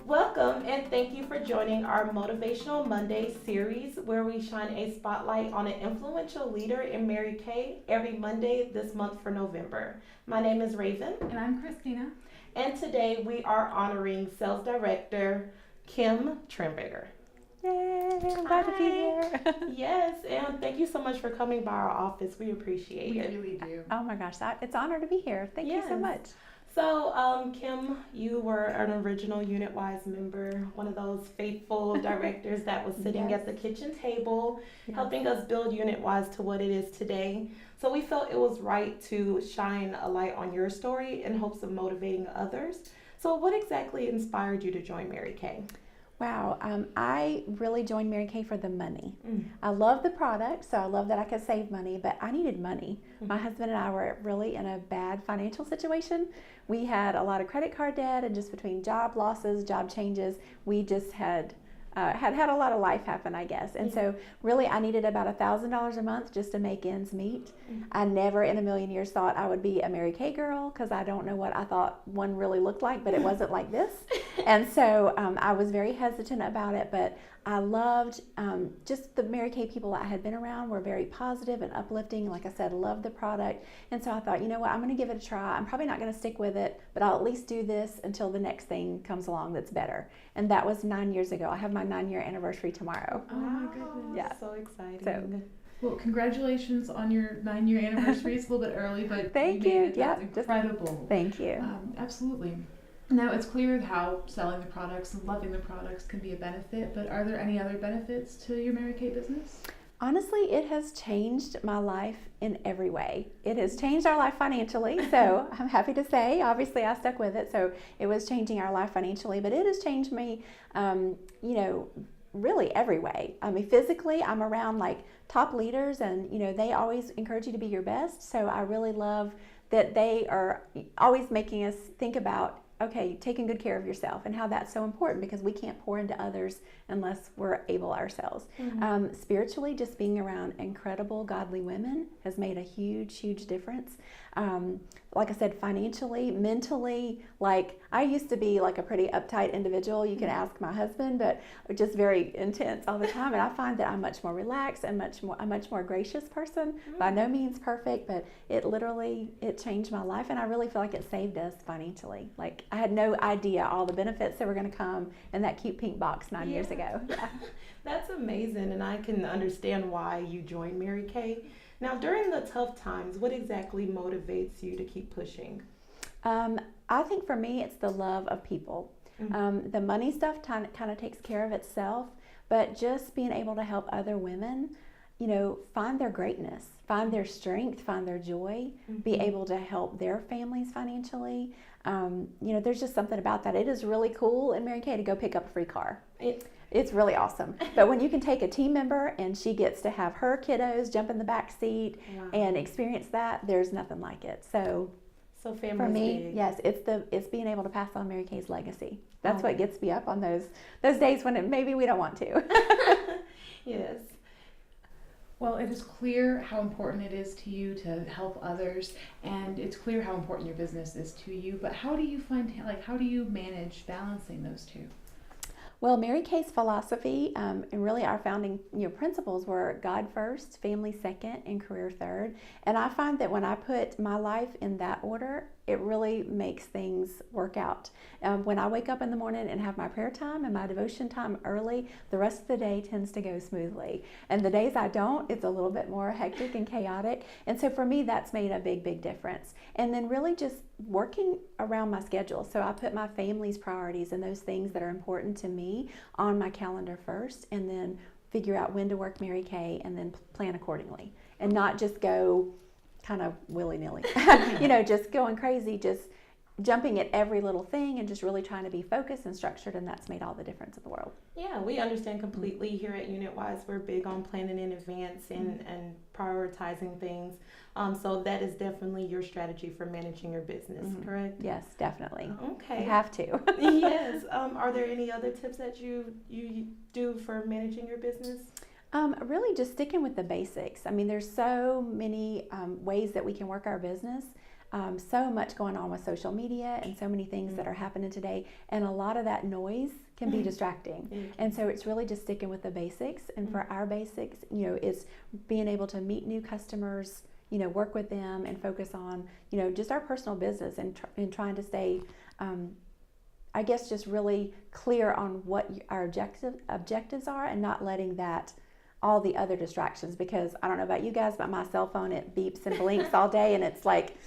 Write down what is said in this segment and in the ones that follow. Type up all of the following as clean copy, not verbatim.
Welcome and thank you for joining our Motivational Monday series where we shine a spotlight on an influential leader in Mary Kay every Monday this month for November. My name is Raven. And I'm Christina. And today we are honoring Sales Director Kim Timberger. Yay, I'm glad to be here. Yes, and thank you so much for coming by our office. We appreciate it. We really do. Oh my gosh, it's an honor to be here. Thank you so much. So, Kim, you were an original UnitWise member, one of those faithful directors that was sitting at the kitchen table, helping us build UnitWise to what it is today. So we felt it was right to shine a light on your story in hopes of motivating others. So what exactly inspired you to join Mary Kay? Wow, I really joined Mary Kay for the money. I love the product, so I love that I could save money, but I needed money. My husband and I were really in a bad financial situation. We had a lot of credit card debt, and just between job losses, job changes, we just had a lot of life happen, I guess. And so really I needed about $1,000 a month just to make ends meet. I never in a million years thought I would be a Mary Kay girl, because I don't know what I thought one really looked like, but it wasn't like this. And so I was very hesitant about it, but I loved just the Mary Kay people I had been around were very positive and uplifting. Like I said, loved the product. And so I thought, you know what, I'm going to give it a try. I'm probably not going to stick with it, but I'll at least do this until the next thing comes along that's better. And that was 9 years ago. I have my 9-year anniversary tomorrow. Oh my goodness. Yeah. So exciting. So, well, congratulations on your 9-year anniversary. It's a little bit early, but thank you. you. Made it. That's incredible. Thank you. Absolutely. Now, it's clear how selling the products and loving the products can be a benefit, but are there any other benefits to your Mary Kay business? Honestly, it has changed my life in every way. It has changed our life financially, so I'm happy to say, obviously I stuck with it, so it was changing our life financially, but it has changed me, really every way. I mean, physically, I'm around like top leaders, and they always encourage you to be your best, so I really love that they are always making us think about taking good care of yourself, and how that's so important, because we can't pour into others unless we're able ourselves. Spiritually, just being around incredible godly women has made a huge difference. Like I said, financially, mentally, like I used to be like a pretty uptight individual. You can ask my husband, but just very intense all the time. And I find that I'm much more relaxed and a much more gracious person. By no means perfect, but it changed my life, and I really feel like it saved us financially. Like I had no idea all the benefits that were going to come in that cute pink box 9 years ago. Yeah. That's amazing, and I can understand why you joined Mary Kay. Now, during the tough times, what exactly motivates you to keep pushing? I think for me, it's the love of people. The money stuff kind of takes care of itself, but just being able to help other women, find their greatness, find their strength, find their joy, be able to help their families financially. There's just something about that. It is really cool in Mary Kay to go pick up a free car. It's really awesome. But when you can take a team member and she gets to have her kiddos jump in the back seat and experience that, there's nothing like it. So family for me, big. yes, it's being able to pass on Mary Kay's legacy. That's what gets me up on those days when maybe we don't want to. Yes. Well, it is clear how important it is to you to help others, and it's clear how important your business is to you, but how do you manage balancing those two? Well, Mary Kay's philosophy and really our founding principles were God first, family second, and career third. And I find that when I put my life in that order, it really makes things work out. When I wake up in the morning and have my prayer time and my devotion time early, the rest of the day tends to go smoothly. And the days I don't, it's a little bit more hectic and chaotic. And so for me, that's made a big difference. And then really just working around my schedule. So I put my family's priorities and those things that are important to me on my calendar first, and then figure out when to work Mary Kay, and then plan accordingly, and not just go kind of willy-nilly, just going crazy, just jumping at every little thing and just really trying to be focused and structured, and that's made all the difference in the world. Yeah, we understand completely. Here at UnitWise, we're big on planning in advance and prioritizing things. So that is definitely your strategy for managing your business, correct? Yes, definitely. Okay. You have to. Yes. Are there any other tips that you do for managing your business? Really just sticking with the basics. I mean, there's so many ways that we can work our business. So much going on with social media and so many things that are happening today. And a lot of that noise can be distracting. And so it's really just sticking with the basics. And for our basics, it's being able to meet new customers, work with them and focus on, just our personal business and trying to stay, I guess, just really clear on what our objectives are and not letting that all the other distractions, because I don't know about you guys, but my cell phone, it beeps and blinks all day, and it's like,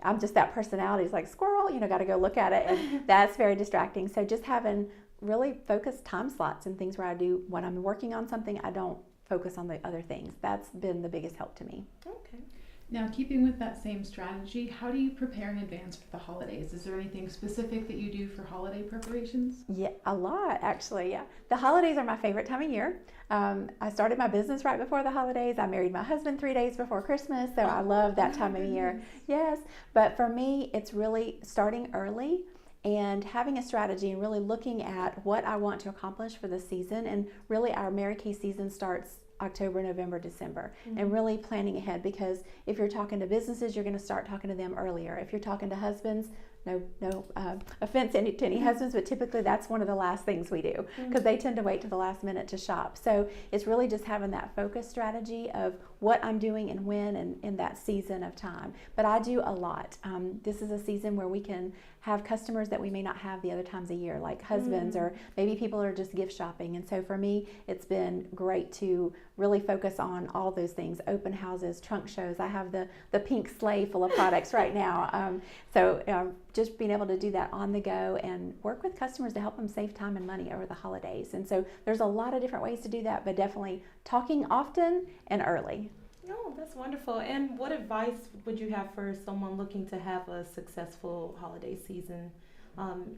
I'm just that personality. It's like squirrel, got to go look at it, and that's very distracting. So just having really focused time slots and things where I do, when I'm working on something, I don't focus on the other things. That's been the biggest help to me. Okay. Now, keeping with that same strategy, how do you prepare in advance for the holidays? Is there anything specific that you do for holiday preparations? Yeah, a lot actually. Yeah, the holidays are my favorite time of year. I started my business right before the holidays. I married my husband 3 days before Christmas, so I love that time of year. Yes, but for me, it's really starting early and having a strategy and really looking at what I want to accomplish for the season. And really, our Mary Kay season starts October, November, December, and really planning ahead, because if you're talking to businesses, you're going to start talking to them earlier. If you're talking to husbands, no offense to any husbands, but typically that's one of the last things we do, because they tend to wait to the last minute to shop. So it's really just having that focus strategy of what I'm doing and when and in that season of time. But I do a lot. This is a season where we can have customers that we may not have the other times a year, like husbands, or maybe people are just gift shopping. And so for me, it's been great to really focus on all those things: open houses, trunk shows. I have the pink sleigh full of products right now. Just being able to do that on the go and work with customers to help them save time and money over the holidays. And so there's a lot of different ways to do that, but definitely talking often and early. Oh, that's wonderful. And what advice would you have for someone looking to have a successful holiday season?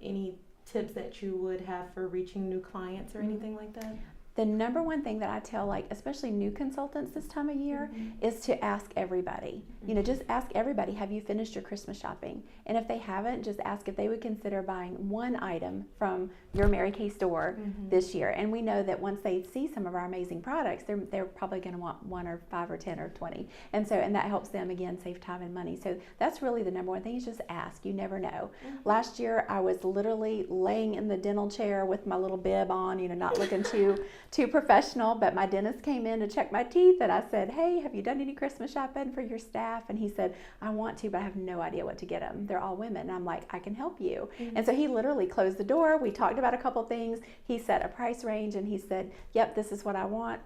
Any tips that you would have for reaching new clients or anything like that? The number one thing that I tell, especially new consultants this time of year, is to ask everybody. Just ask everybody, have you finished your Christmas shopping? And if they haven't, just ask if they would consider buying one item from your Mary Kay store this year. And we know that once they see some of our amazing products, they're probably going to want 1 or 5 or 10 or 20. And that helps them, again, save time and money. So that's really the number one thing, is just ask. You never know. Last year, I was literally laying in the dental chair with my little bib on, not looking too professional, but my dentist came in to check my teeth, and I said, hey, have you done any Christmas shopping for your staff? And he said, I want to, but I have no idea what to get them. They're all women. And I'm like, I can help you. And so he literally closed the door. We talked about a couple things. He set a price range, and he said, yep, this is what I want.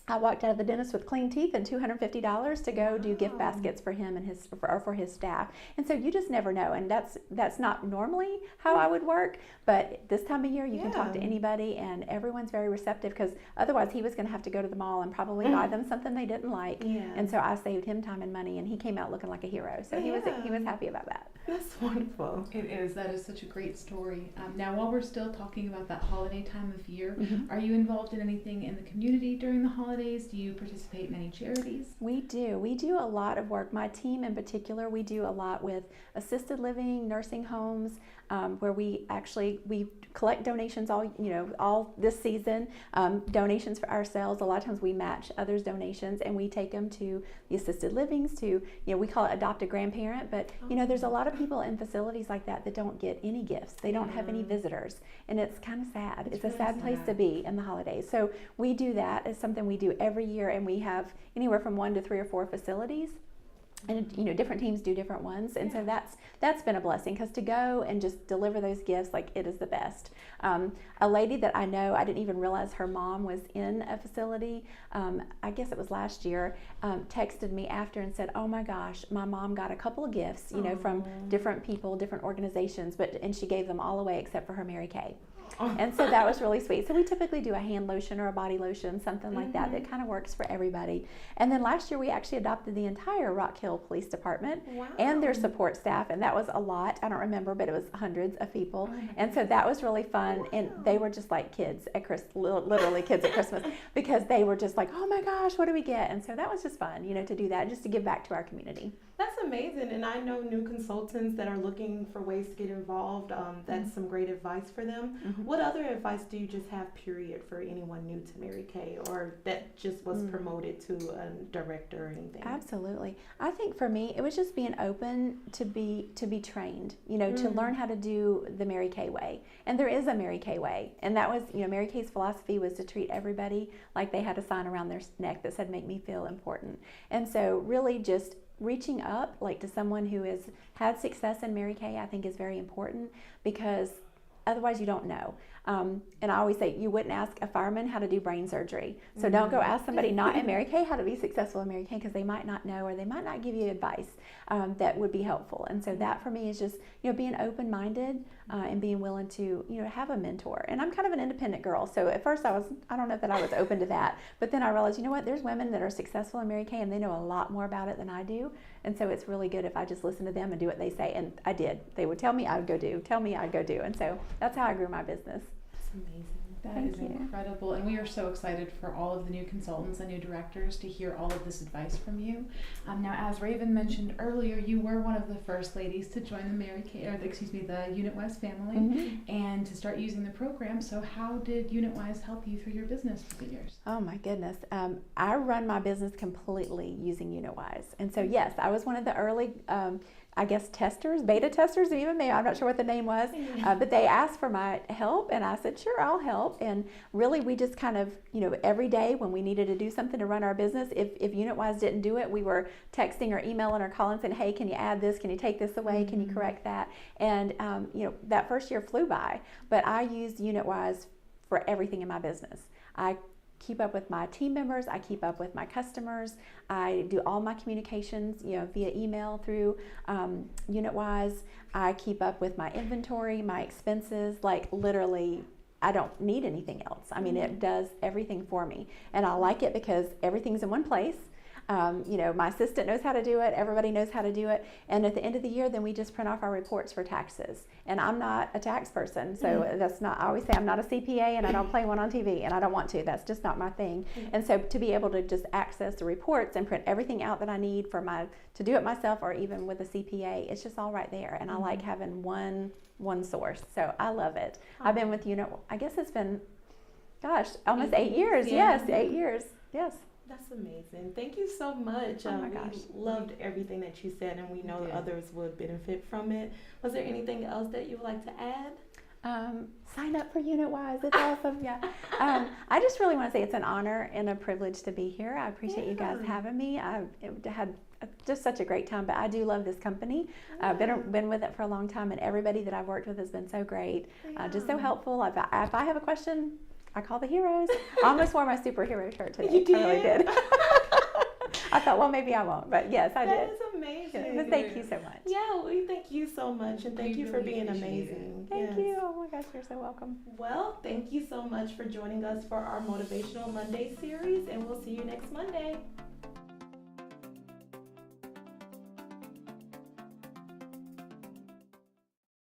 I walked out of the dentist with clean teeth and $250 to go do gift baskets for him and for his staff. And so you just never know, and that's not normally how I would work, but this time of year you can talk to anybody, and everyone's very receptive, because otherwise he was going to have to go to the mall and probably buy them something they didn't like. And so I saved him time and money, and he came out looking like a hero. So he was happy about that. That's wonderful. It is. That is such a great story. Now, while we're still talking about that holiday time of year, are you involved in anything in the community during the holidays? Do you participate in any charities? We do. We do a lot of work. My team in particular, we do a lot with assisted living, nursing homes, where we collect donations all this season, donations for ourselves. A lot of times we match others' donations, and we take them to the assisted livings, to, we call it adopt a grandparent, but there's a lot of people in facilities like that don't get any gifts. They don't have any visitors, and it's kind of sad. It's a sad place to be in the holidays. So we do that. It's something we do every year, and we have anywhere from 1 to 3 or 4 facilities. And different teams do different ones, and so that's been a blessing, because to go and just deliver those gifts, it is the best. A lady that I know, I didn't even realize her mom was in a facility. I guess it was last year. Texted me after and said, "Oh my gosh, my mom got a couple of gifts, from different people, different organizations, and she gave them all away except for her Mary Kay." And so that was really sweet. So we typically do a hand lotion or a body lotion, something like that kind of works for everybody. And then last year we actually adopted the entire Rock Hill Police Department and their support staff, and that was a lot. I don't remember, but it was hundreds of people. And so that was really fun, and they were just like kids at Christmas, literally kids at Christmas, because they were just like, oh my gosh, what do we get? And so that was just fun, to do that, just to give back to our community. That's amazing, and I know new consultants that are looking for ways to get involved. That's some great advice for them. What other advice do you just have, period, for anyone new to Mary Kay or that just was promoted to a director or anything? Absolutely. I think for me, it was just being open to be trained, to learn how to do the Mary Kay way. And there is a Mary Kay way. And that was, Mary Kay's philosophy was to treat everybody like they had a sign around their neck that said, make me feel important. And so really just reaching up like to someone who has had success in Mary Kay, I think is very important, because otherwise you don't know. And I always say you wouldn't ask a fireman how to do brain surgery. So don't go ask somebody not in Mary Kay how to be successful in Mary Kay, because they might not know, or they might not give you advice that would be helpful. And so that for me is just, being open-minded and being willing to, have a mentor. And I'm kind of an independent girl. So at first I don't know that I was open to that. But then I realized, there's women that are successful in Mary Kay and they know a lot more about it than I do. And so it's really good if I just listen to them and do what they say. And I did. They would tell me, I'd go do. Tell me, I'd go do. And so that's how I grew my business. That's amazing. That is incredible. And we are so excited for all of the new consultants and new directors to hear all of this advice from you. Now, as Raven mentioned earlier, you were one of the first ladies to join the the UnitWise family and to start using the program. So how did UnitWise help you through your business through the years? Oh my goodness. I run my business completely using UnitWise. And so yes, I was one of the early beta testers, even maybe, I'm not sure what the name was, but they asked for my help and I said, sure, I'll help. And really we just kind of, every day when we needed to do something to run our business, if UnitWise didn't do it, we were texting or emailing or calling saying, hey, can you add this? Can you take this away? Can you correct that? And, that first year flew by, but I used UnitWise for everything in my business. I keep up with my team members, I keep up with my customers, I do all my communications, via email through UnitWise. I keep up with my inventory, my expenses, like literally I don't need anything else. I mean, it does everything for me. And I like it because everything's in one place. My assistant knows how to do it, everybody knows how to do it, and at the end of the year then we just print off our reports for taxes. And I'm not a tax person, so that's not, I always say I'm not a CPA and I don't play one on TV, and I don't want to, that's just not my thing. And so to be able to just access the reports and print everything out that I need to do it myself, or even with a CPA, it's just all right there. And I like having one source, so I love it. I've been with I guess it's been, almost 8 years. Yes, 8 years, yes. That's amazing. Thank you so much. Oh my gosh. We loved everything that you said, and we know others would benefit from it. Was there anything else that you would like to add? Sign up for UnitWise. It's awesome. Yeah. I just really want to say it's an honor and a privilege to be here. I appreciate you guys having me. I had just such a great time, but I do love this company. I've been with it for a long time, and everybody that I've worked with has been so great, just so helpful. If I have a question, I call the heroes. I almost wore my superhero shirt today. You did? I really did. I thought, well, maybe I won't, but yes, I did. That is amazing. But thank you so much. Yeah, we thank you so much, and thank you for being amazing. Thank you. Oh my gosh, you're so welcome. Well, thank you so much for joining us for our Motivational Monday series, and we'll see you next Monday.